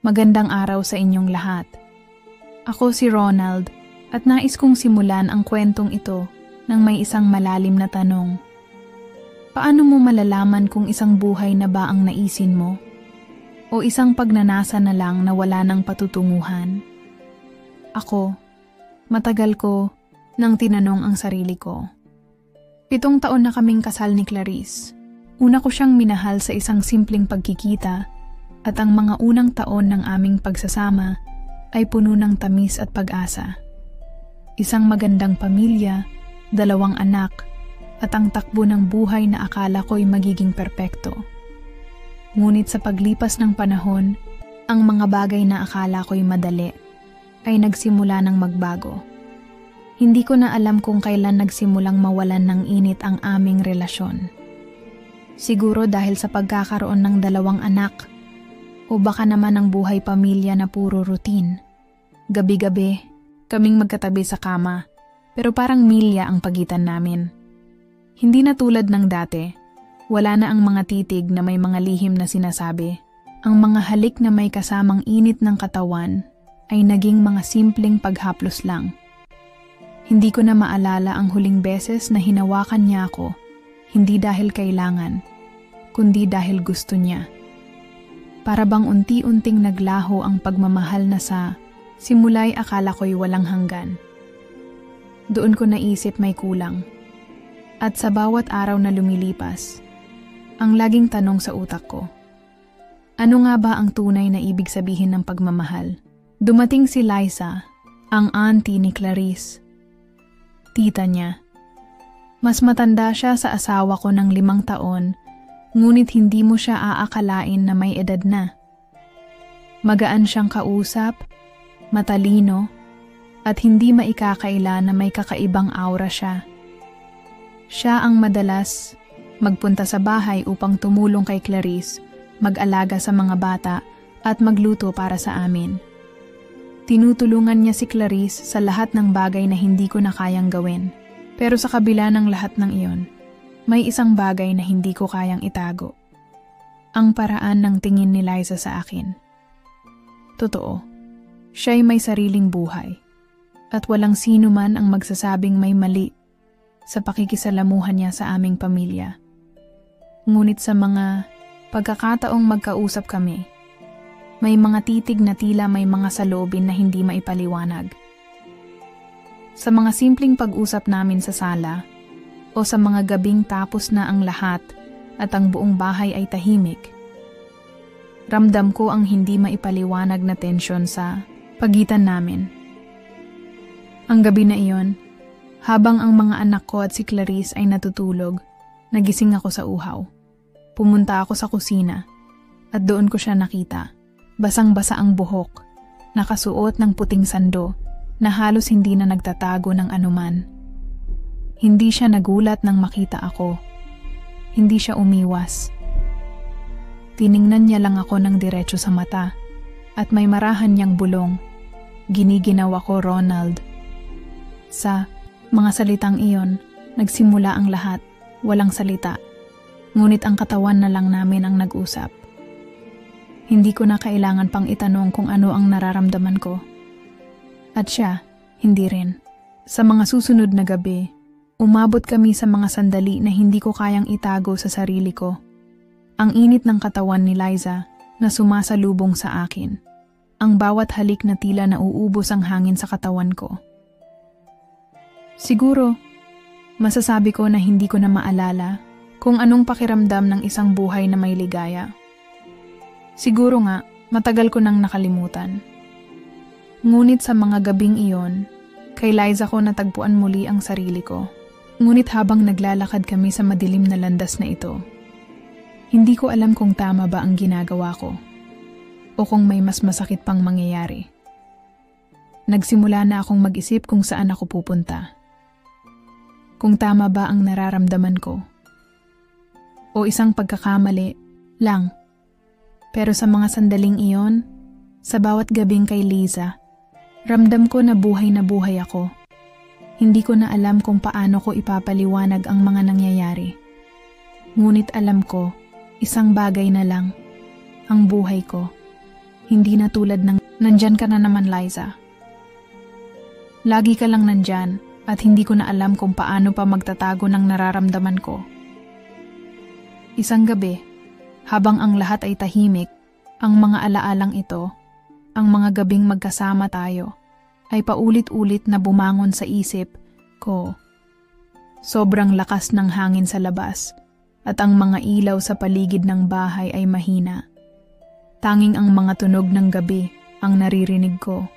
Magandang araw sa inyong lahat. Ako si Ronald at nais kong simulan ang kwentong ito ng may isang malalim na tanong. Paano mo malalaman kung isang buhay na ba ang naisin mo? O isang pagnanasa na lang na wala ng patutunguhan? Ako, matagal ko nang tinanong ang sarili ko. 7 taon na kaming kasal ni Clarice. Una ko siyang minahal sa isang simpleng pagkikita at ang mga unang taon ng aming pagsasama ay puno ng tamis at pag-asa. Isang magandang pamilya, 2 anak, at ang takbo ng buhay na akala ko'y magiging perpekto. Ngunit sa paglipas ng panahon, ang mga bagay na akala ko'y madali ay nagsimula ng magbago. Hindi ko na alam kung kailan nagsimulang mawalan ng init ang aming relasyon. Siguro dahil sa pagkakaroon ng 2 anak, o baka naman ang buhay pamilya na puro routine. Gabi-gabi, kaming magkatabi sa kama, pero parang milya ang pagitan namin. Hindi na tulad ng dati, wala na ang mga titig na may mga lihim na sinasabi. Ang mga halik na may kasamang init ng katawan ay naging mga simpleng paghaplos lang. Hindi ko na maalala ang huling beses na hinawakan niya ako, hindi dahil kailangan, kundi dahil gusto niya. Para bang unti-unting naglaho ang pagmamahal na sa simula'y akala ko'y walang hanggan. Doon ko naisip may kulang. At sa bawat araw na lumilipas, ang laging tanong sa utak ko, ano nga ba ang tunay na ibig sabihin ng pagmamahal? Dumating si Liza, ang auntie ni Clarice. Tita niya. Mas matanda siya sa asawa ko ng 5 taon, ngunit hindi mo siya aakalain na may edad na. Magaan siyang kausap, matalino, at hindi maikakaila na may kakaibang aura siya. Siya ang madalas magpunta sa bahay upang tumulong kay Clarice, mag-alaga sa mga bata at magluto para sa amin. Tinutulungan niya si Clarice sa lahat ng bagay na hindi ko na kayang gawin. Pero sa kabila ng lahat ng iyon, may isang bagay na hindi ko kayang itago. Ang paraan ng tingin ni Liza sa akin. Totoo, siya'y may sariling buhay. At walang sino man ang magsasabing may mali sa pakikisalamuhan niya sa aming pamilya. Ngunit sa mga pagkakataong magkausap kami, may mga titig na tila may mga saloobin na hindi maipaliwanag. Sa mga simpleng pag-usap namin sa sala, o sa mga gabing tapos na ang lahat at ang buong bahay ay tahimik, ramdam ko ang hindi maipaliwanag na tensyon sa pagitan namin. Ang gabi na iyon, habang ang mga anak ko at si Clarice ay natutulog, nagising ako sa uhaw. Pumunta ako sa kusina at doon ko siya nakita. Basang-basa ang buhok, nakasuot ng puting sando na halos hindi na nagtatago ng anuman. Hindi siya nagulat nang makita ako. Hindi siya umiwas. Tiningnan niya lang ako ng diretso sa mata at may marahan niyang bulong. Giniginaw ako, Ronald. Sa mga salitang iyon, nagsimula ang lahat, walang salita. Ngunit ang katawan na lang namin ang nag-usap. Hindi ko na kailangan pang itanong kung ano ang nararamdaman ko. At siya, hindi rin. Sa mga susunod na gabi, umabot kami sa mga sandali na hindi ko kayang itago sa sarili ko. Ang init ng katawan ni Liza na sumasalubong sa akin. Ang bawat halik na tila nauubos ang hangin sa katawan ko. Siguro, masasabi ko na hindi ko na maalala kung anong pakiramdam ng isang buhay na may ligaya. Siguro nga, matagal ko nang nakalimutan. Ngunit sa mga gabing iyon, kay Liza ko natagpuan muli ang sarili ko. Ngunit habang naglalakad kami sa madilim na landas na ito, hindi ko alam kung tama ba ang ginagawa ko o kung may mas masakit pang mangyayari. Nagsimula na akong mag-isip kung saan ako pupunta. Kung tama ba ang nararamdaman ko o isang pagkakamali lang. Pero sa mga sandaling iyon, sa bawat gabing kay Liza, ramdam ko na buhay ako. Hindi ko na alam kung paano ko ipapaliwanag ang mga nangyayari. Ngunit alam ko, isang bagay na lang, ang buhay ko, Hindi na tulad ng nandyan ka na naman, Liza. Lagi ka lang nandyan at hindi ko na alam kung paano pa magtatago ng nararamdaman ko. Isang gabi, habang ang lahat ay tahimik, ang mga alaalang ito, ang mga gabing magkasama tayo, ay paulit-ulit na bumangon sa isip ko. Sobrang lakas ng hangin sa labas at ang mga ilaw sa paligid ng bahay ay mahina. Tanging ang mga tunog ng gabi ang naririnig ko.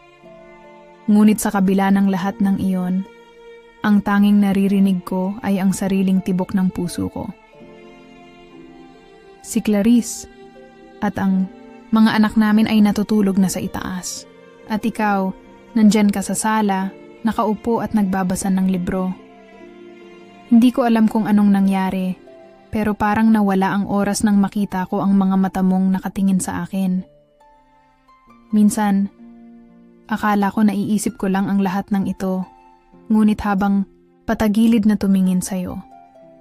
Ngunit sa kabila ng lahat ng iyon, ang tanging naririnig ko ay ang sariling tibok ng puso ko. Si Clarice at ang mga anak namin ay natutulog na sa itaas. At ikaw, nandyan ka sa sala, nakaupo at nagbabasa ng libro. Hindi ko alam kung anong nangyari, pero parang nawala ang oras nang makita ko ang mga mata mong nakatingin sa akin. Minsan, akala ko naiisip ko lang ang lahat ng ito, ngunit habang patagilid na tumingin sa'yo,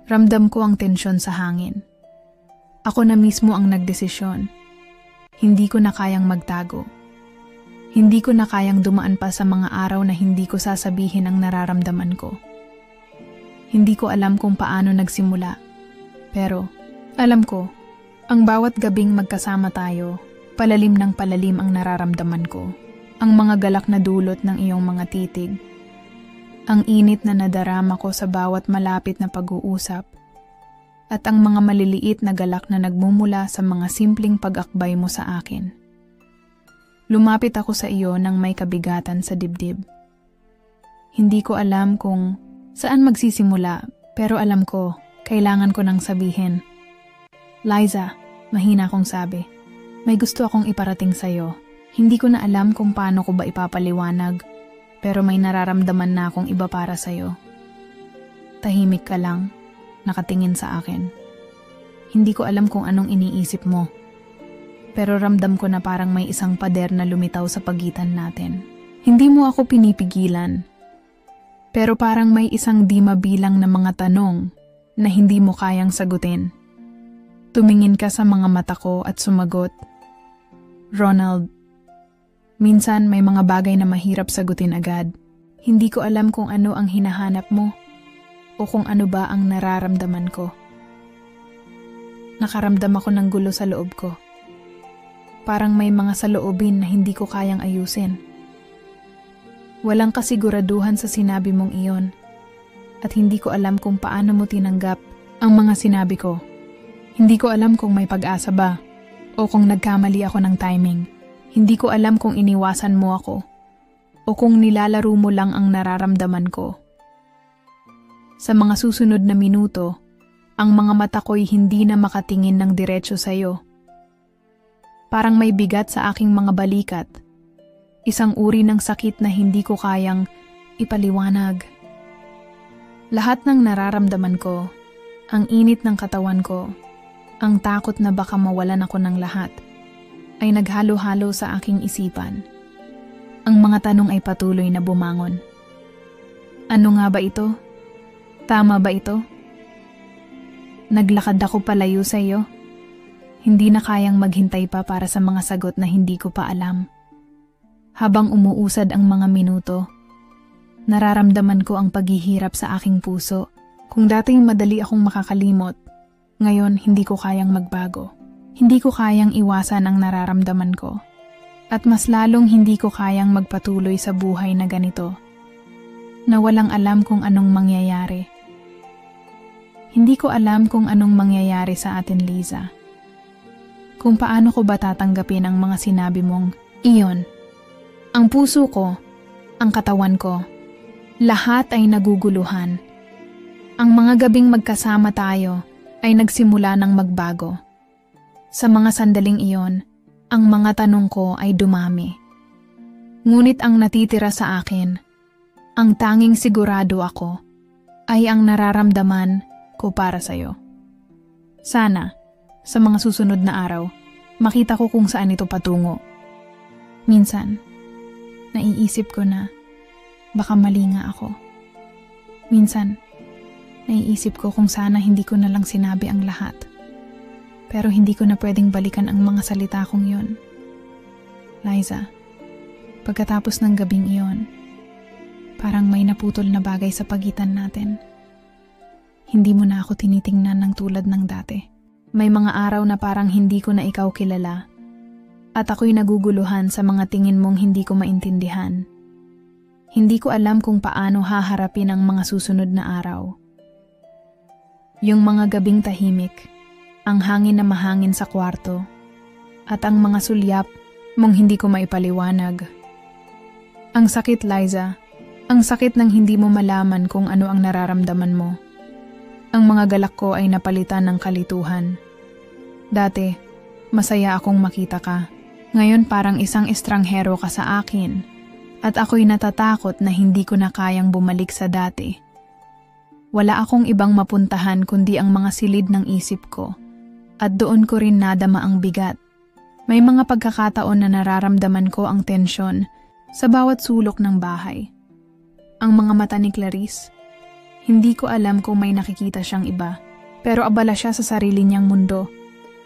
ramdam ko ang tensyon sa hangin. Ako na mismo ang nagdesisyon. Hindi ko na kayang magtago. Hindi ko na kayang dumaan pa sa mga araw na hindi ko sasabihin ang nararamdaman ko. Hindi ko alam kung paano nagsimula. Pero, alam ko, ang bawat gabing magkasama tayo, palalim ng palalim ang nararamdaman ko. Ang mga galak na dulot ng iyong mga titig. Ang init na nadarama ko sa bawat malapit na pag-uusap. At ang mga maliliit na galak na nagmumula sa mga simpleng pag-akbay mo sa akin. Lumapit ako sa iyo nang may kabigatan sa dibdib. Hindi ko alam kung saan magsisimula, pero alam ko, kailangan ko nang sabihin. Liza, mahina kong sabi, may gusto akong iparating sa iyo. Hindi ko na alam kung paano ko ba ipapaliwanag, pero may nararamdaman na akong iba para sa iyo. Tahimik ka lang. Nakatingin sa akin. Hindi ko alam kung anong iniisip mo. Pero ramdam ko na parang may isang pader na lumitaw sa pagitan natin. Hindi mo ako pinipigilan. Pero parang may isang di mabilang na mga tanong na hindi mo kayang sagutin. Tumingin ka sa mga mata ko at sumagot. Ronald, minsan may mga bagay na mahirap sagutin agad. Hindi ko alam kung ano ang hinahanap mo. O kung ano ba ang nararamdaman ko. Nakaramdam ako ng gulo sa loob ko. Parang may mga saloobin na hindi ko kayang ayusin. Walang kasiguraduhan sa sinabi mong iyon. At hindi ko alam kung paano mo tinanggap ang mga sinabi ko. Hindi ko alam kung may pag-asa ba o kung nagkamali ako ng timing. Hindi ko alam kung iniwasan mo ako o kung nilalaro mo lang ang nararamdaman ko. Sa mga susunod na minuto, ang mga mata ko'y hindi na makatingin ng diretso sa'yo. Parang may bigat sa aking mga balikat. Isang uri ng sakit na hindi ko kayang ipaliwanag. Lahat ng nararamdaman ko, ang init ng katawan ko, ang takot na baka mawalan ako ng lahat, ay naghalo-halo sa aking isipan. Ang mga tanong ay patuloy na bumangon. Ano nga ba ito? Tama ba ito? Naglakad ako palayo sa iyo. Hindi na kayang maghintay pa para sa mga sagot na hindi ko pa alam. Habang umuusad ang mga minuto, nararamdaman ko ang paghihirap sa aking puso. Kung dating madali akong makakalimot, ngayon hindi ko kayang magbago. Hindi ko kayang iwasan ang nararamdaman ko. At mas lalong hindi ko kayang magpatuloy sa buhay na ganito, na walang alam kung anong mangyayari. Hindi ko alam kung anong mangyayari sa atin, Liza. Kung paano ko ba tatanggapin ang mga sinabi mong iyon. Ang puso ko, ang katawan ko, lahat ay naguguluhan. Ang mga gabing magkasama tayo ay nagsimula ng magbago. Sa mga sandaling iyon, ang mga tanong ko ay dumami. Ngunit ang natitira sa akin, ang tanging sigurado ako, ay ang nararamdaman ko para sa'yo. Sana, sa mga susunod na araw, makita ko kung saan ito patungo. Minsan, naiisip ko na baka mali nga ako. Minsan, naiisip ko kung sana hindi ko na lang sinabi ang lahat. Pero hindi ko na pwedeng balikan ang mga salita kong yun. Liza, pagkatapos ng gabing iyon, parang may naputol na bagay sa pagitan natin. Hindi mo na ako tinitingnan ng tulad ng dati. May mga araw na parang hindi ko na ikaw kilala at ako'y naguguluhan sa mga tingin mong hindi ko maintindihan. Hindi ko alam kung paano haharapin ang mga susunod na araw. Yung mga gabing tahimik, ang hangin na mahangin sa kwarto, at ang mga sulyap mong hindi ko maipaliwanag. Ang sakit, Liza. Ang sakit ng hindi mo malaman kung ano ang nararamdaman mo. Ang mga galak ko ay napalitan ng kalituhan. Dati, masaya akong makita ka. Ngayon parang isang estranghero ka sa akin. At ako'y natatakot na hindi ko na kayang bumalik sa dati. Wala akong ibang mapuntahan kundi ang mga silid ng isip ko. At doon ko rin nadama ang bigat. May mga pagkakataon na nararamdaman ko ang tensyon sa bawat sulok ng bahay. Ang mga mata ni Clarice, hindi ko alam kung may nakikita siyang iba, pero abala siya sa sarili niyang mundo,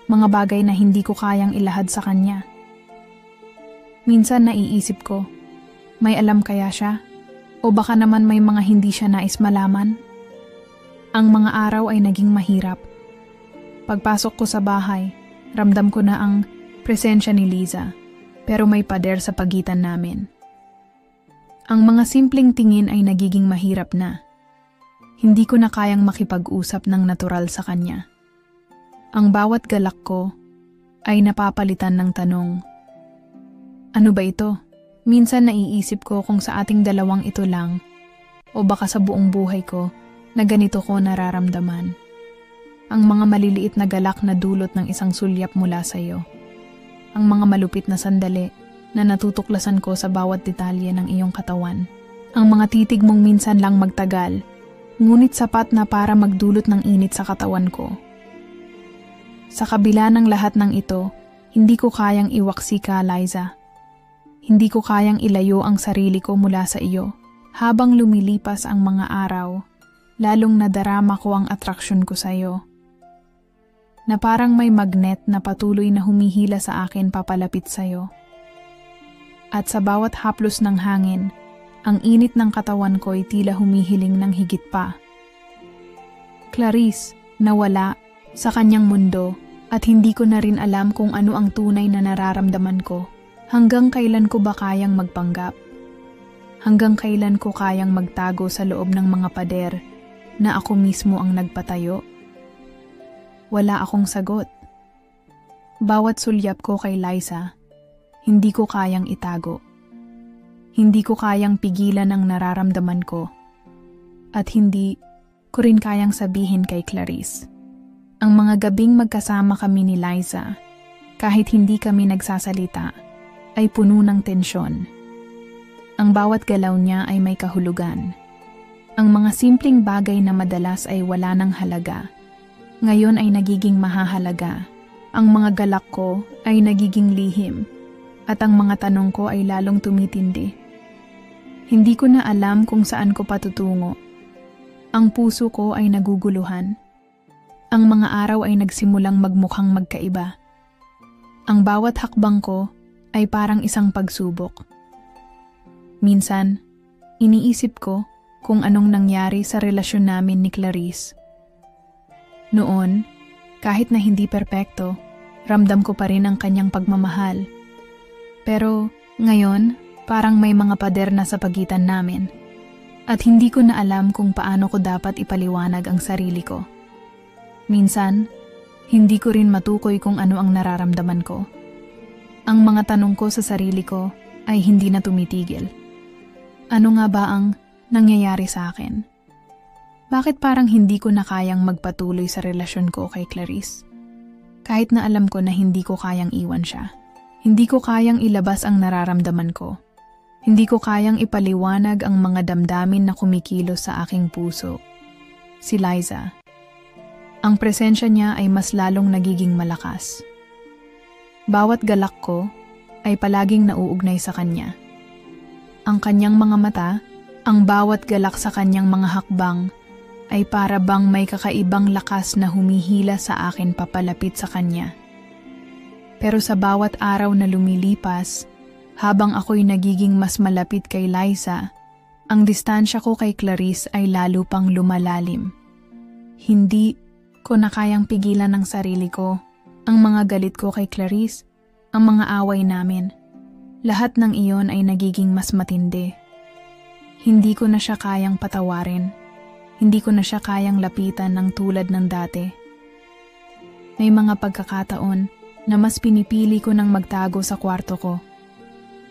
mga bagay na hindi ko kayang ilahad sa kanya. Minsan naiisip ko, may alam kaya siya? O baka naman may mga hindi siya nais malaman? Ang mga araw ay naging mahirap. Pagpasok ko sa bahay, ramdam ko na ang presensya ni Liza, pero may pader sa pagitan namin. Ang mga simpleng tingin ay nagiging mahirap na. Hindi ko na kayang makipag-usap ng natural sa kanya. Ang bawat galak ko ay napapalitan ng tanong, ano ba ito? Minsan naiisip ko kung sa ating dalawang ito lang o baka sa buong buhay ko na ganito ko nararamdaman. Ang mga maliliit na galak na dulot ng isang sulyap mula sa iyo. Ang mga malupit na sandali na natutuklasan ko sa bawat detalye ng iyong katawan. Ang mga titig mong minsan lang magtagal, ngunit sapat na para magdulot ng init sa katawan ko. Sa kabila ng lahat ng ito, hindi ko kayang iwaksi ka, Liza. Hindi ko kayang ilayo ang sarili ko mula sa iyo. Habang lumilipas ang mga araw, lalong nadarama ko ang atraksyon ko sa iyo. Na parang may magnet na patuloy na humihila sa akin papalapit sa iyo. At sa bawat haplos ng hangin, ang init ng katawan ko ay tila humihiling ng higit pa. Clarice, nawala sa kanyang mundo at hindi ko na rin alam kung ano ang tunay na nararamdaman ko. Hanggang kailan ko ba kayang magpanggap? Hanggang kailan ko kayang magtago sa loob ng mga pader na ako mismo ang nagpatayo? Wala akong sagot. Bawat sulyap ko kay Liza, hindi ko kayang itago. Hindi ko kayang pigilan ang nararamdaman ko. At hindi ko rin kayang sabihin kay Clarice. Ang mga gabing magkasama kami ni Liza, kahit hindi kami nagsasalita, ay puno ng tensyon. Ang bawat galaw niya ay may kahulugan. Ang mga simpleng bagay na madalas ay wala ng halaga, ngayon ay nagiging mahahalaga. Ang mga galak ko ay nagiging lihim, at ang mga tanong ko ay lalong tumitindi. Hindi ko na alam kung saan ko patutungo. Ang puso ko ay naguguluhan. Ang mga araw ay nagsimulang magmukhang magkaiba. Ang bawat hakbang ko ay parang isang pagsubok. Minsan, iniisip ko kung anong nangyari sa relasyon namin ni Clarice. Noon, kahit na hindi perpekto, ramdam ko pa rin ang kanyang pagmamahal. Pero ngayon, parang may mga pader na sa pagitan namin. At hindi ko na alam kung paano ko dapat ipaliwanag ang sarili ko. Minsan, hindi ko rin matukoy kung ano ang nararamdaman ko. Ang mga tanong ko sa sarili ko ay hindi na tumitigil. Ano nga ba ang nangyayari sa akin? Bakit parang hindi ko na kayang magpatuloy sa relasyon ko kay Clarice? Kahit na alam ko na hindi ko kayang iwan siya. Hindi ko kayang ilabas ang nararamdaman ko. Hindi ko kayang ipaliwanag ang mga damdamin na kumikilos sa aking puso. Si Liza. Ang presensya niya ay mas lalong nagiging malakas. Bawat galak ko ay palaging nauugnay sa kanya. Ang kanyang mga mata, ang bawat galak sa kanyang mga hakbang ay para bang may kakaibang lakas na humihila sa akin papalapit sa kanya. Pero sa bawat araw na lumilipas, Habang ako'y nagiging mas malapit kay Liza, ang distansya ko kay Clarice ay lalo pang lumalalim. Hindi ko na kayang pigilan ng sarili ko, ang mga galit ko kay Clarice, ang mga away namin. Lahat ng iyon ay nagiging mas matindi. Hindi ko na siya kayang patawarin. Hindi ko na siya kayang lapitan ng tulad ng dati. May mga pagkakataon na mas pinipili ko nang magtago sa kwarto ko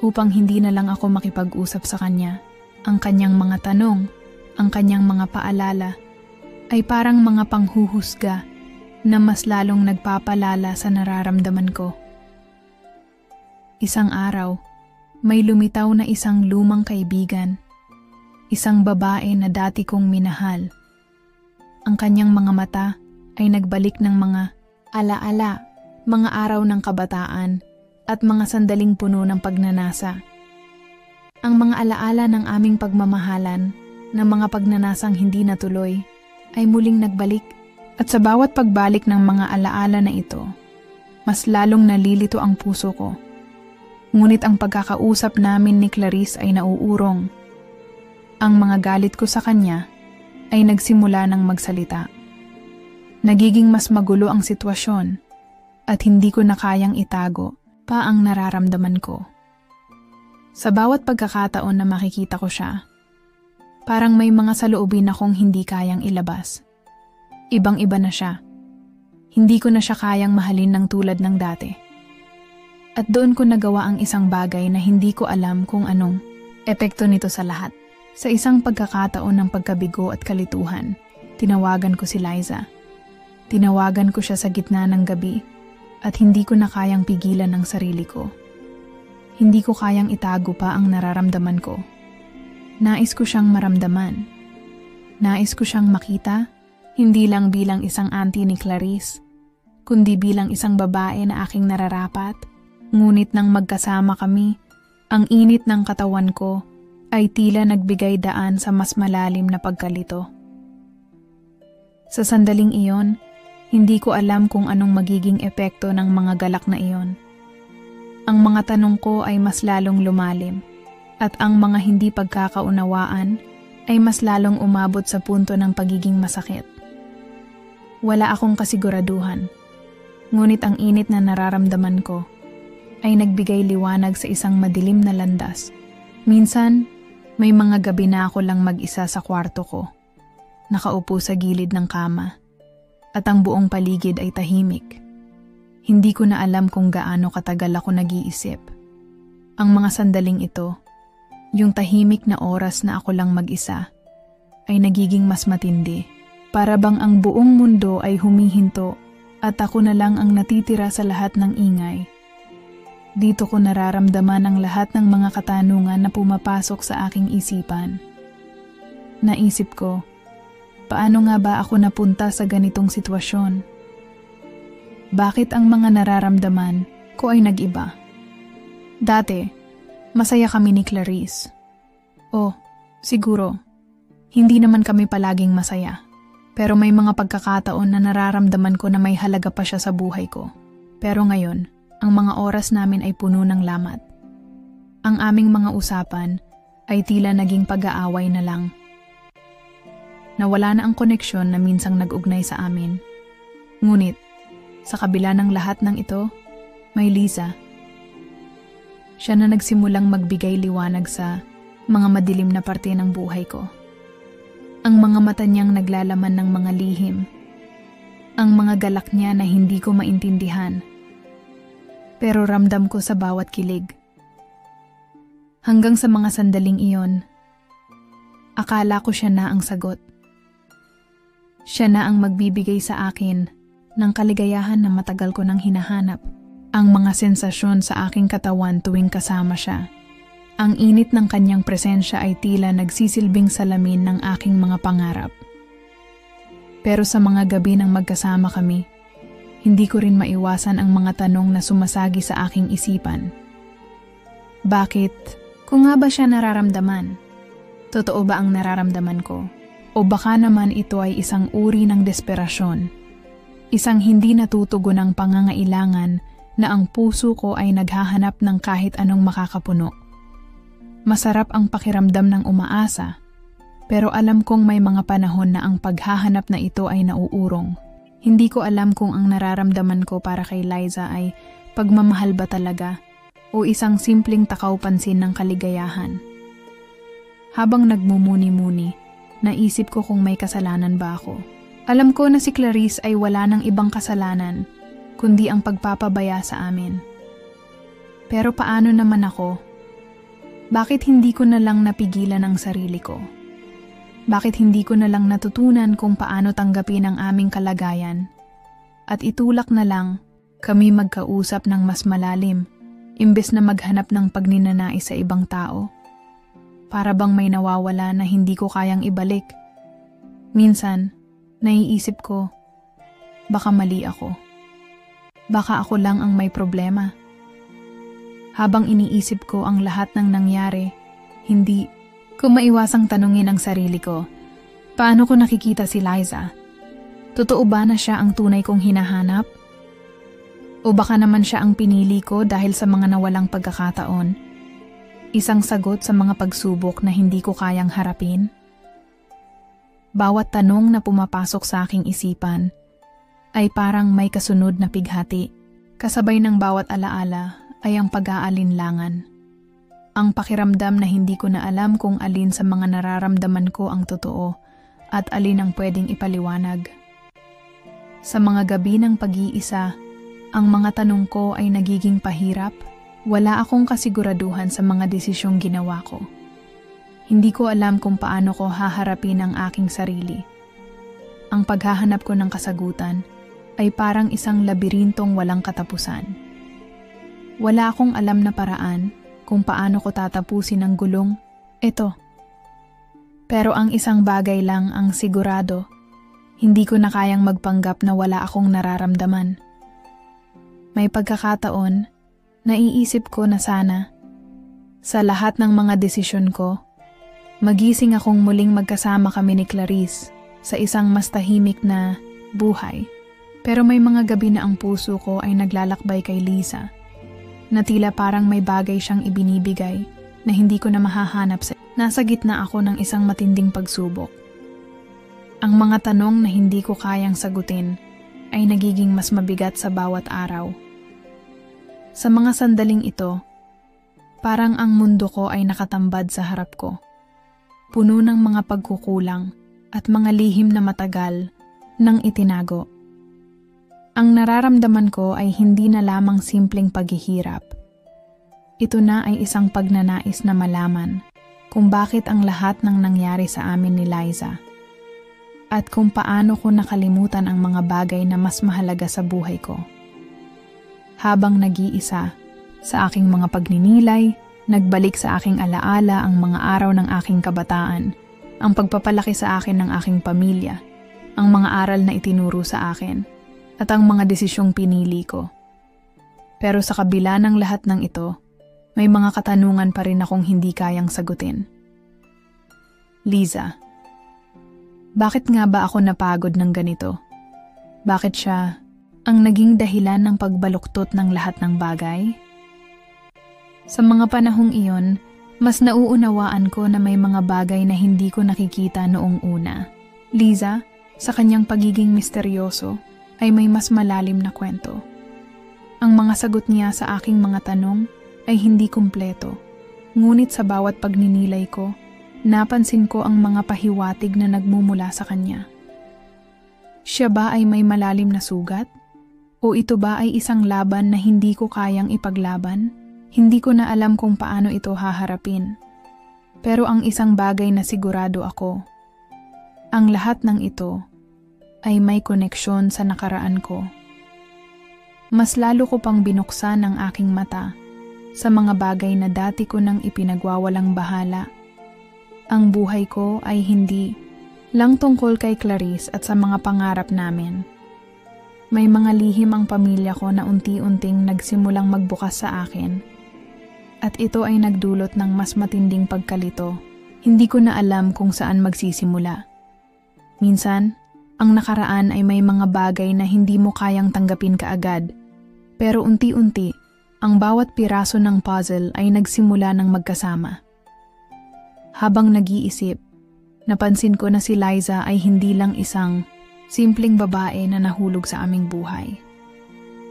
upang hindi na lang ako makipag-usap sa kanya. Ang kanyang mga tanong, ang kanyang mga paalala ay parang mga panghuhusga na mas lalong nagpapalala sa nararamdaman ko. Isang araw, may lumitaw na isang lumang kaibigan, isang babae na dati kong minahal. Ang kanyang mga mata ay nagbalik ng mga alaala, mga araw ng kabataan at mga sandaling puno ng pagnanasa. Ang mga alaala ng aming pagmamahalan, ng mga pagnanasang hindi natuloy, ay muling nagbalik. At sa bawat pagbalik ng mga alaala na ito, mas lalong nalilito ang puso ko. Ngunit ang pagkakausap namin ni Clarice ay nauurong. Ang mga galit ko sa kanya ay nagsimula ng magsalita. Nagiging mas magulo ang sitwasyon at hindi ko na kayang itago pa ang nararamdaman ko. Sa bawat pagkakataon na makikita ko siya, parang may mga saloobin akong hindi kayang ilabas. Ibang-iba na siya. Hindi ko na siya kayang mahalin ng tulad ng dati. At doon ko nagawa ang isang bagay na hindi ko alam kung anong epekto nito sa lahat. Sa isang pagkakataon ng pagkabigo at kalituhan, tinawagan ko si Liza. Tinawagan ko siya sa gitna ng gabi at hindi ko na kayang pigilan ang sarili ko. Hindi ko kayang itago pa ang nararamdaman ko. Nais ko siyang maramdaman. Nais ko siyang makita, hindi lang bilang isang auntie ni Clarice, kundi bilang isang babae na aking nararapat. Ngunit nang magkasama kami, ang init ng katawan ko ay tila nagbigay daan sa mas malalim na pagkalito. Sa sandaling iyon, hindi ko alam kung anong magiging epekto ng mga galak na iyon. Ang mga tanong ko ay mas lalong lumalim at ang mga hindi pagkakaunawaan ay mas lalong umabot sa punto ng pagiging masakit. Wala akong kasiguraduhan, ngunit ang init na nararamdaman ko ay nagbigay liwanag sa isang madilim na landas. Minsan, may mga gabi na ako lang mag-isa sa kwarto ko, nakaupo sa gilid ng kama, at ang buong paligid ay tahimik. Hindi ko na alam kung gaano katagal ako nag-iisip. Ang mga sandaling ito, yung tahimik na oras na ako lang mag-isa, ay nagiging mas matindi. Para bang ang buong mundo ay humihinto at ako na lang ang natitira sa lahat ng ingay. Dito ko nararamdaman ang lahat ng mga katanungan na pumapasok sa aking isipan. Naisip ko, paano nga ba ako napunta sa ganitong sitwasyon? Bakit ang mga nararamdaman ko ay nag-iba? Dati, masaya kami ni Clarice. O, siguro, hindi naman kami palaging masaya. Pero may mga pagkakataon na nararamdaman ko na may halaga pa siya sa buhay ko. Pero ngayon, ang mga oras namin ay puno ng lamat. Ang aming mga usapan ay tila naging pag-aaway na lang. Nawala na ang koneksyon na minsang nag-ugnay sa amin. Ngunit, sa kabila ng lahat ng ito, may Liza. Siya na nagsimulang magbigay liwanag sa mga madilim na parte ng buhay ko. Ang mga mata niyang naglalaman ng mga lihim. Ang mga galak niya na hindi ko maintindihan. Pero ramdam ko sa bawat kilig. Hanggang sa mga sandaling iyon, akala ko siya na ang sagot. Siya na ang magbibigay sa akin ng kaligayahan na matagal ko nang hinahanap. Ang mga sensasyon sa aking katawan tuwing kasama siya. Ang init ng kanyang presensya ay tila nagsisilbing salamin ng aking mga pangarap. Pero sa mga gabi nang magkasama kami, hindi ko rin maiwasan ang mga tanong na sumasagi sa aking isipan. Bakit? Kung nga ba siya nararamdaman? Totoo ba ang nararamdaman ko? O baka naman ito ay isang uri ng desperasyon? Isang hindi natutugon ng pangangailangan na ang puso ko ay naghahanap ng kahit anong makakapuno. Masarap ang pakiramdam ng umaasa, pero alam kong may mga panahon na ang paghahanap na ito ay nauurong. Hindi ko alam kung ang nararamdaman ko para kay Liza ay pagmamahal ba talaga o isang simpleng takaw-pansin ng kaligayahan. Habang nagmumuni-muni, naisip ko kung may kasalanan ba ako. Alam ko na si Clarice ay wala ng ibang kasalanan, kundi ang pagpapabaya sa amin. Pero paano naman ako? Bakit hindi ko na lang napigilan ang sarili ko? Bakit hindi ko na lang natutunan kung paano tanggapin ang aming kalagayan? At itulak na lang, kami magkausap ng mas malalim, imbes na maghanap ng pagninanais sa ibang tao. Para bang may nawawala na hindi ko kayang ibalik. Minsan, naiisip ko, baka mali ako. Baka ako lang ang may problema. Habang iniisip ko ang lahat ng nangyari, hindi ko maiwasang tanungin ang sarili ko, paano ko nakikita si Liza? Totoo ba na siya ang tunay kong hinahanap? O baka naman siya ang pinili ko dahil sa mga nawalang pagkakataon? Isang sagot sa mga pagsubok na hindi ko kayang harapin? Bawat tanong na pumapasok sa aking isipan ay parang may kasunod na pighati. Kasabay ng bawat alaala ay ang pag-aalinlangan. Ang pakiramdam na hindi ko na alam kung alin sa mga nararamdaman ko ang totoo at alin ang pwedeng ipaliwanag. Sa mga gabi ng pag-iisa, ang mga tanong ko ay nagiging pahirap. Wala akong kasiguraduhan sa mga desisyong ginawa ko. Hindi ko alam kung paano ko haharapin ang aking sarili. Ang paghahanap ko ng kasagutan ay parang isang labirintong walang katapusan. Wala akong alam na paraan kung paano ko tatapusin ang gulong ito. Pero ang isang bagay lang ang sigurado, hindi ko na kayang magpanggap na wala akong nararamdaman. May pagkakataon, naiisip ko na sana, sa lahat ng mga desisyon ko, magising akong muling magkasama kami ni Clarice sa isang mas tahimik na buhay. Pero may mga gabi na ang puso ko ay naglalakbay kay Liza, na tila parang may bagay siyang ibinibigay na hindi ko na mahahanap sa. Nasa gitna ako ng isang matinding pagsubok. Ang mga tanong na hindi ko kayang sagutin ay nagiging mas mabigat sa bawat araw. Sa mga sandaling ito, parang ang mundo ko ay nakatambad sa harap ko. Puno ng mga pagkukulang at mga lihim na matagal nang itinago. Ang nararamdaman ko ay hindi na lamang simpleng paghihirap. Ito na ay isang pagnanais na malaman kung bakit ang lahat ng nangyari sa amin ni Liza at kung paano ko nakalimutan ang mga bagay na mas mahalaga sa buhay ko. Habang nag-iisa sa aking mga pagninilay, nagbalik sa aking alaala ang mga araw ng aking kabataan, ang pagpapalaki sa akin ng aking pamilya, ang mga aral na itinuro sa akin, at ang mga desisyong pinili ko. Pero sa kabila ng lahat ng ito, may mga katanungan pa rin akong hindi kayang sagutin. Liza, bakit nga ba ako napagod ng ganito? Bakit siya ang naging dahilan ng pagbaluktot ng lahat ng bagay? Sa mga panahong iyon, mas nauunawaan ko na may mga bagay na hindi ko nakikita noong una. Liza, sa kanyang pagiging misteryoso, ay may mas malalim na kwento. Ang mga sagot niya sa aking mga tanong ay hindi kumpleto. Ngunit sa bawat pagninilay ko, napansin ko ang mga pahiwatig na nagmumula sa kanya. Siya ba ay may malalim na sugat? O ito ba ay isang laban na hindi ko kayang ipaglaban? Hindi ko na alam kung paano ito haharapin. Pero ang isang bagay na sigurado ako, ang lahat ng ito ay may koneksyon sa nakaraan ko. Mas lalo ko pang binuksan ang aking mata sa mga bagay na dati ko nang ipinagwawalang bahala. Ang buhay ko ay hindi lang tungkol kay Clarice at sa mga pangarap namin. May mga lihim ang pamilya ko na unti-unting nagsimulang magbukas sa akin. At ito ay nagdulot ng mas matinding pagkalito. Hindi ko na alam kung saan magsisimula. Minsan, ang nakaraan ay may mga bagay na hindi mo kayang tanggapin kaagad. Pero unti-unti, ang bawat piraso ng puzzle ay nagsimula ng magkasama. Habang nag-iisip, napansin ko na si Liza ay hindi lang isang simpleng babae na nahulog sa aming buhay.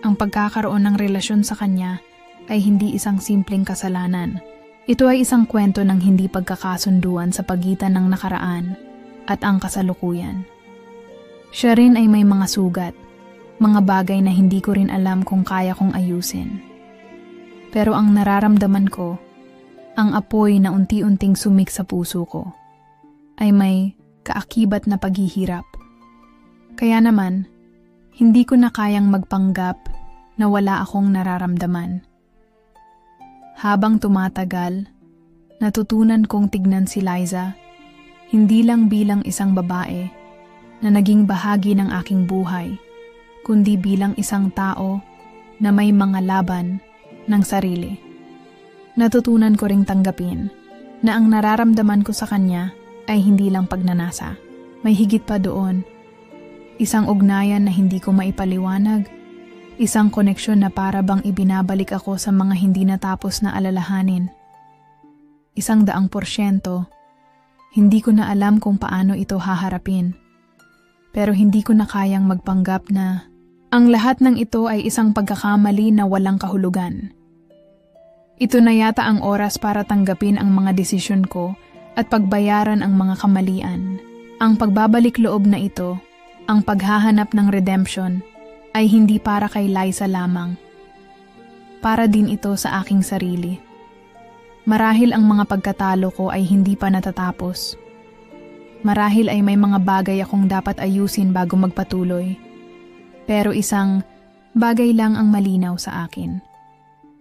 Ang pagkakaroon ng relasyon sa kanya ay hindi isang simpleng kasalanan. Ito ay isang kwento ng hindi pagkakasunduan sa pagitan ng nakaraan at ang kasalukuyan. Siya rin ay may mga sugat, mga bagay na hindi ko rin alam kung kaya kong ayusin. Pero ang nararamdaman ko, ang apoy na unti-unting sumik sa puso ko, ay may kaakibat na paghihirap. Kaya naman, hindi ko na kayang magpanggap na wala akong nararamdaman. Habang tumatagal, natutunan kong tignan si Liza, hindi lang bilang isang babae na naging bahagi ng aking buhay, kundi bilang isang tao na may mga laban ng sarili. Natutunan ko ring tanggapin na ang nararamdaman ko sa kanya ay hindi lang pagnanasa. May higit pa doon. Isang ugnayan na hindi ko maipaliwanag. Isang koneksyon na para bang ibinabalik ako sa mga hindi natapos na alalahanin. 100%, hindi ko na alam kung paano ito haharapin. Pero hindi ko na kayang magpanggap na ang lahat ng ito ay isang pagkakamali na walang kahulugan. Ito na yata ang oras para tanggapin ang mga desisyon ko at pagbayaran ang mga kamalian. Ang pagbabalik loob na ito, ang paghahanap ng redemption, ay hindi para kay Liza lamang. Para din ito sa aking sarili. Marahil ang mga pagkatalo ko ay hindi pa natatapos. Marahil ay may mga bagay akong dapat ayusin bago magpatuloy. Pero isang bagay lang ang malinaw sa akin.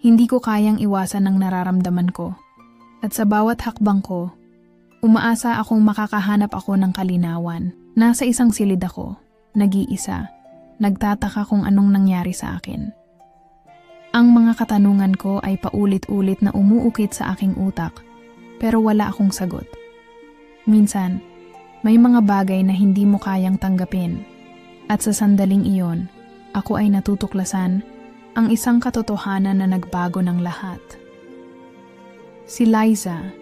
Hindi ko kayang iwasan ang nararamdaman ko. At sa bawat hakbang ko, umaasa akong makakahanap ako ng kalinawan. Nasa isang silid ako, nag-iisa, nagtataka kung anong nangyari sa akin. Ang mga katanungan ko ay paulit-ulit na umuukit sa aking utak, pero wala akong sagot. Minsan, may mga bagay na hindi mo kayang tanggapin, at sa sandaling iyon, ako ay natutuklasan ang isang katotohanan na nagbago ng lahat. Si Liza,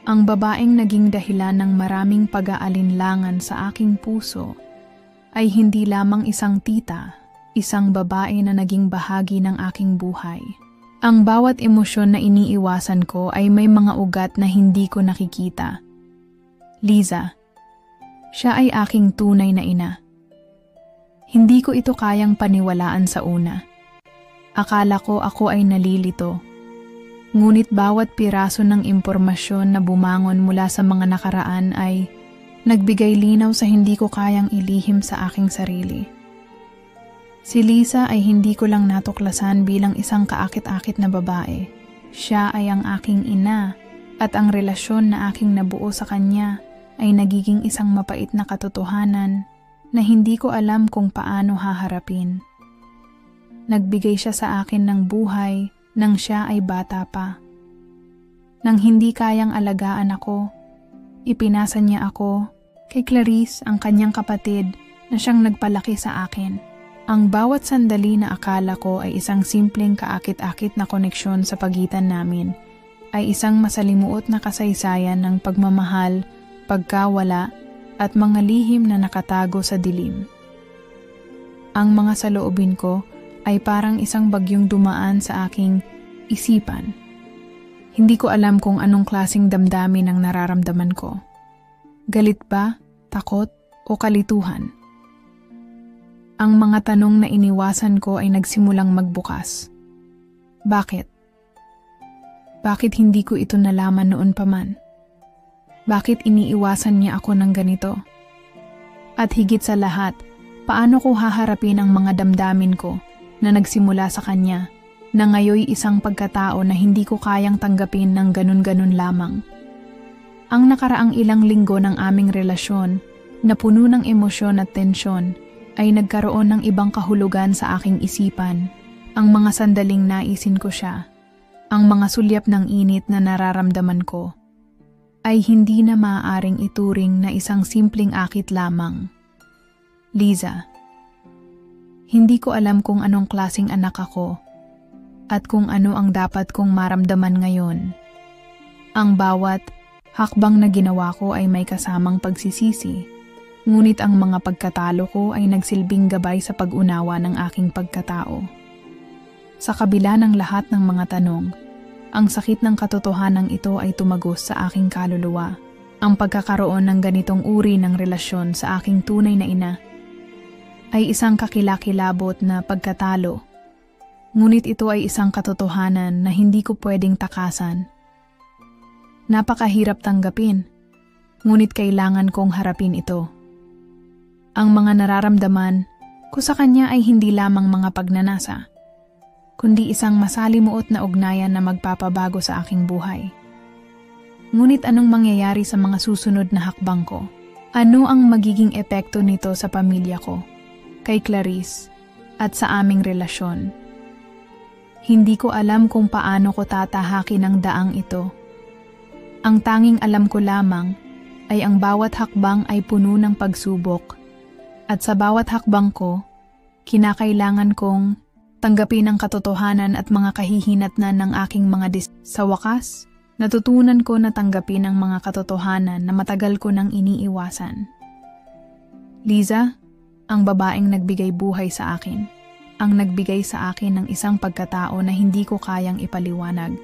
ang babaeng naging dahilan ng maraming pag-aalinlangan sa aking puso, ay hindi lamang isang tita, isang babae na naging bahagi ng aking buhay. Ang bawat emosyon na iniiwasan ko ay may mga ugat na hindi ko nakikita. Liza, siya ay aking tunay na ina. Hindi ko ito kayang paniwalaan sa una. Akala ko ako ay nalilito. Ngunit bawat piraso ng impormasyon na bumangon mula sa mga nakaraan ay nagbigay linaw sa hindi ko kayang ilihim sa aking sarili. Si Liza ay hindi ko lang natuklasan bilang isang kaakit-akit na babae. Siya ay ang aking ina at ang relasyon na aking nabuo sa kanya ay nagiging isang mapait na katotohanan na hindi ko alam kung paano haharapin. Nagbigay siya sa akin ng buhay nang siya ay bata pa. Nang hindi kayang alagaan ako, ipinasa niya ako kay Clarice, ang kanyang kapatid, na siyang nagpalaki sa akin. Ang bawat sandali na akala ko ay isang simpleng kaakit-akit na koneksyon sa pagitan namin ay isang masalimuot na kasaysayan ng pagmamahal, pagkawala, at mga lihim na nakatago sa dilim. Ang mga saloobin ko ay parang isang bagyong dumaan sa aking isipan. Hindi ko alam kung anong klaseng damdamin ang nararamdaman ko. Galit ba, takot, o kalituhan? Ang mga tanong na iniwasan ko ay nagsimulang magbukas. Bakit? Bakit hindi ko ito nalaman noon pa man? Bakit iniiwasan niya ako ng ganito? At higit sa lahat, paano ko haharapin ang mga damdamin ko na nagsimula sa kanya, na ngayoy isang pagkatao na hindi ko kayang tanggapin ng ganun-ganun lamang? Ang nakaraang ilang linggo ng aming relasyon, na puno ng emosyon at tensyon, ay nagkaroon ng ibang kahulugan sa aking isipan. Ang mga sandaling naisin ko siya, ang mga sulyap ng init na nararamdaman ko, ay hindi na maaaring ituring na isang simpleng akit lamang. Liza, Hindi ko alam kung anong klaseng anak ako at kung ano ang dapat kong maramdaman ngayon. Ang bawat hakbang na ginawa ko ay may kasamang pagsisisi, ngunit ang mga pagkatalo ko ay nagsilbing gabay sa pag-unawa ng aking pagkatao. Sa kabila ng lahat ng mga tanong, ang sakit ng katotohanan ito ay tumagos sa aking kaluluwa. Ang pagkakaroon ng ganitong uri ng relasyon sa aking tunay na ina ay isang kakilakilabot na pagkatalo. Ngunit ito ay isang katotohanan na hindi ko pwedeng takasan. Napakahirap tanggapin, ngunit kailangan kong harapin ito. Ang mga nararamdaman ko sa kanya ay hindi lamang mga pagnanasa, kundi isang masalimuot na ugnayan na magpapabago sa aking buhay. Ngunit anong mangyayari sa mga susunod na hakbang ko? Ano ang magiging epekto nito sa pamilya ko, kay Clarice, at sa aming relasyon? Hindi ko alam kung paano ko tatahakin ang daang ito. Ang tanging alam ko lamang ay ang bawat hakbang ay puno ng pagsubok, at sa bawat hakbang ko, kinakailangan kong tanggapin ang katotohanan at mga kahihinatnan ng aking mga sa wakas. Natutunan ko na tanggapin ang mga katotohanan na matagal ko nang iniiwasan. Liza, ang babaeng nagbigay buhay sa akin. Ang nagbigay sa akin ng isang pagkatao na hindi ko kayang ipaliwanag.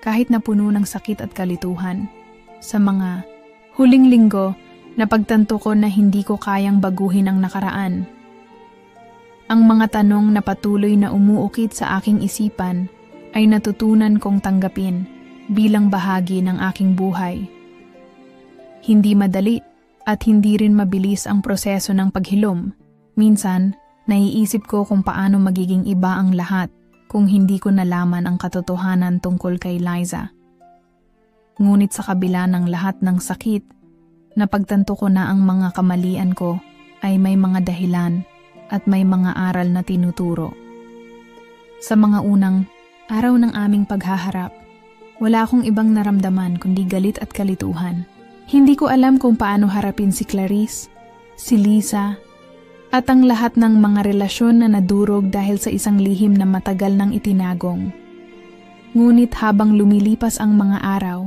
Kahit na puno ng sakit at kalituhan, sa mga huling linggo, napagtanto ko na hindi ko kayang baguhin ang nakaraan. Ang mga tanong na patuloy na umuukit sa aking isipan ay natutunan kong tanggapin bilang bahagi ng aking buhay. Hindi madali at hindi rin mabilis ang proseso ng paghilom. Minsan, naiisip ko kung paano magiging iba ang lahat kung hindi ko nalaman ang katotohanan tungkol kay Liza. Ngunit sa kabila ng lahat ng sakit, napagtanto ko na ang mga kamalian ko ay may mga dahilan at may mga aral na tinuturo. Sa mga unang araw ng aming paghaharap, wala akong ibang naramdaman kundi galit at kalituhan. Hindi ko alam kung paano harapin si Clarice, si Liza, at ang lahat ng mga relasyon na nadurog dahil sa isang lihim na matagal nang itinagong. Ngunit habang lumilipas ang mga araw,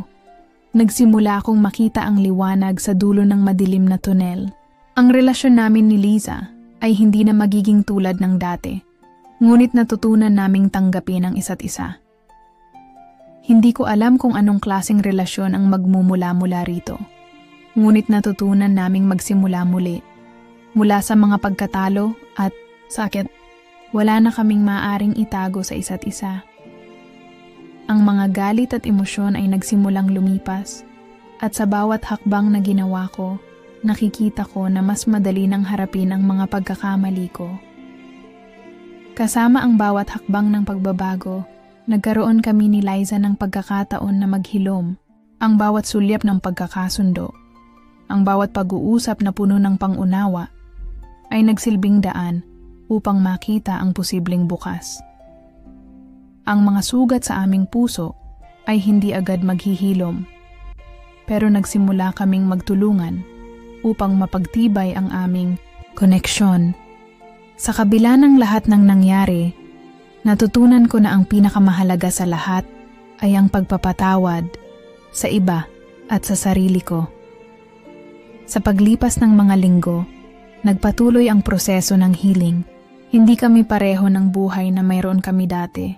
nagsimula akong makita ang liwanag sa dulo ng madilim na tunel. Ang relasyon namin ni Liza ay hindi na magiging tulad ng dati, ngunit natutunan naming tanggapin ang isa't isa. Hindi ko alam kung anong klaseng relasyon ang magmumula-mula rito. Ngunit natutunan naming magsimula muli. Mula sa mga pagkatalo at sakit, wala na kaming maaaring itago sa isa't isa. Ang mga galit at emosyon ay nagsimulang lumipas, at sa bawat hakbang na ginawa ko, nakikita ko na mas madali nang harapin ang mga pagkakamali ko. Kasama ang bawat hakbang ng pagbabago, nagkaroon kami ni Liza ng pagkakataon na maghilom, ang bawat sulyap ng pagkakasundo, ang bawat pag-uusap na puno ng pangunawa, ay nagsilbing daan upang makita ang posibleng bukas. Ang mga sugat sa aming puso ay hindi agad maghihilom, pero nagsimula kaming magtulungan upang mapagtibay ang aming koneksyon. Sa kabila ng lahat ng nangyari, natutunan ko na ang pinakamahalaga sa lahat ay ang pagpapatawad sa iba at sa sarili ko. Sa paglipas ng mga linggo, nagpatuloy ang proseso ng healing. Hindi kami pareho ng buhay na mayroon kami dati,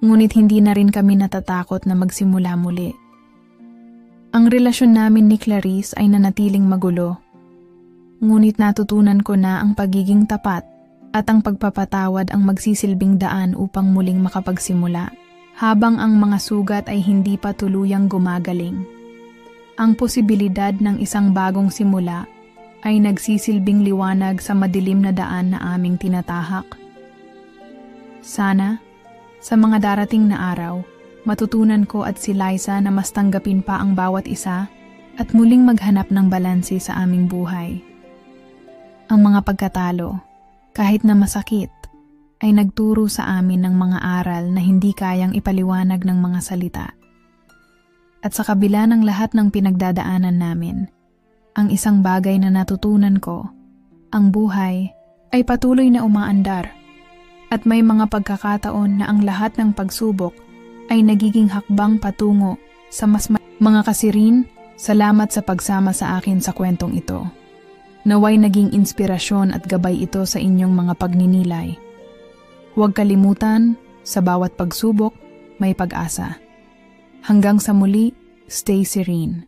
ngunit hindi na rin kami natatakot na magsimula muli. Ang relasyon namin ni Clarice ay nanatiling magulo, ngunit natutunan ko na ang pagiging tapat at ang pagpapatawad ang magsisilbing daan upang muling makapagsimula, habang ang mga sugat ay hindi pa tuluyang gumagaling. Ang posibilidad ng isang bagong simula ay nagsisilbing liwanag sa madilim na daan na aming tinatahak. Sana, sa mga darating na araw, matutunan ko at si Liza na mas tanggapin pa ang bawat isa at muling maghanap ng balanse sa aming buhay. Ang mga pagkatalo, kahit na masakit, ay nagturo sa amin ng mga aral na hindi kayang ipaliwanag ng mga salita. At sa kabila ng lahat ng pinagdadaanan namin, ang isang bagay na natutunan ko, ang buhay ay patuloy na umaandar at may mga pagkakataon na ang lahat ng pagsubok ay nagiging hakbang patungo sa mga kasirin. Salamat sa pagsama sa akin sa kwentong ito. Naway naging inspirasyon at gabay ito sa inyong mga pagninilay. Huwag kalimutan, sa bawat pagsubok, may pag-asa. Hanggang sa muli, stay serene.